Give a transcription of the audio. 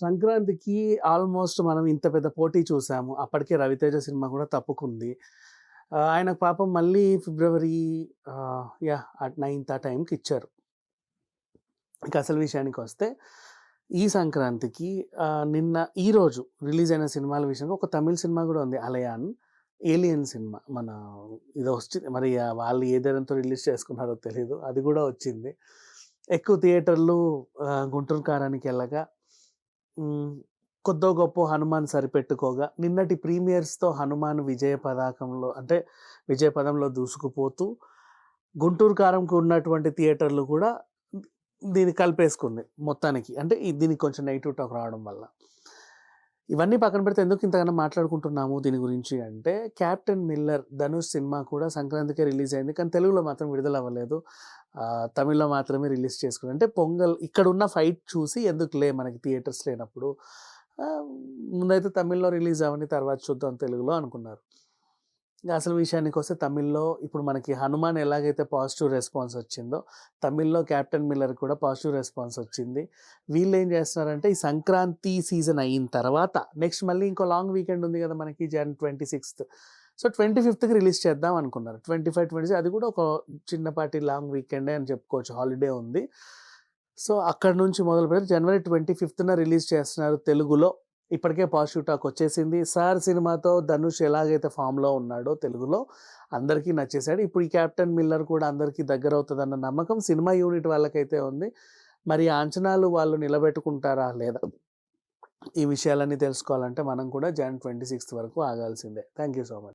సంక్రాంతికి ఆల్మోస్ట్ మనం ఇంత పెద్ద పోటీ చూసాము. అప్పటికే 'రవితేజ' సినిమా కూడా తప్పుకుంది. ఆయనకు పాపం మళ్ళీ ఫిబ్రవరి అట్ 9థ్ ఆ టైంకి ఇచ్చారు. ఇక అసలు విషయానికొస్తే ఈ సంక్రాంతికి ఈరోజు రిలీజ్ అయిన సినిమాల విషయంలో ఒక తమిళ్ సినిమా కూడా ఉంది 'అలయాన్'. ఏలియన్ సినిమా మన ఇది వచ్చింది. మరి వాళ్ళు ఏ ధైర్యంతో రిలీజ్ చేసుకున్నారో తెలీదు. అది కూడా వచ్చింది. ఎక్కువ థియేటర్లు గుంటూరు కారానికి వెళ్ళగా కొద్దో గొప్పో హనుమాన్ సరిపెట్టుకోగా నిన్నటి ప్రీమియర్స్‌తో హనుమాన్ విజయ పదంలో దూసుకుపోతూ గుంటూరు కారంకు ఉన్నటువంటి థియేటర్లు కూడా దీన్ని కలిపేసుకుంది మొత్తానికి. అంటే దీనికి కొంచెం నెగెటివ్ టాక్ రావడం వల్ల. ఇవన్నీ పక్కన పెడితే ఎందుకు ఇంతగానో మాట్లాడుకుంటున్నాము దీని గురించి అంటే 'కెప్టెన్ మిల్లర్' ధనుష్ సినిమా కూడా సంక్రాంతికే రిలీజ్ అయింది. కానీ తెలుగులో మాత్రం విడుదల అవ్వలేదు. తమిళ్‌లో మాత్రమే రిలీజ్ చేసుకున్నారు. అంటే పొంగల్ ఇక్కడున్న ఫైట్ చూసి ఎందుకులే మనకి థియేటర్స్ లేనప్పుడు ముందైతే తమిళ్‌లో రిలీజ్ అవ్వని తర్వాత చూద్దాం తెలుగులో అనుకున్నారు. అసలు విషయానికొస్తే తమిళ్‌లో ఇప్పుడు మనకి 'హనుమాన్' ఎలాగైతే పాజిటివ్ రెస్పాన్స్ వచ్చిందో తమిళ్‌లో 'కెప్టెన్ మిల్లర్' కూడా పాజిటివ్ రెస్పాన్స్ వచ్చింది. వీళ్ళేం చేస్తున్నారంటే ఈ సంక్రాంతి సీజన్ అయిన తర్వాత నెక్స్ట్ మళ్ళీ ఇంకో లాంగ్ వీకెండ్ ఉంది కదా మనకి జన్ 26థ్. సో 25థ్‌కి రిలీజ్ చేద్దాం అనుకున్నారు. 25, 26 అది కూడా ఒక చిన్నపాటి లాంగ్ వీకెండే అని చెప్పుకోవచ్చు. హాలిడే ఉంది. సో అక్కడి నుంచి మొదలుపెడితే జనవరి 25థ్‌న రిలీజ్ చేస్తున్నారు తెలుగులో. ఇప్పటికే పాజిటివ్ టాక్ వచ్చేసింది. 'సార్' సినిమాతో ధనుష్ ఎలాగైతే ఫామ్‌లో ఉన్నాడో తెలుగులో అందరికీ నచ్చేసాడు. ఇప్పుడు ఈ 'కెప్టెన్ మిల్లర్' కూడా అందరికీ దగ్గరవుతదన్న నమ్మకం సినిమా యూనిట్ వాళ్ళకైతే ఉంది. మరి ఆ అంచనాలు వాళ్ళు నిలబెట్టుకుంటారా లేదా? ఈ విషయాలన్నీ తెలుసుకోవాలంటే మనం కూడా జన్ 26థ్ వరకు ఆగాల్సిందే. Thank you so much.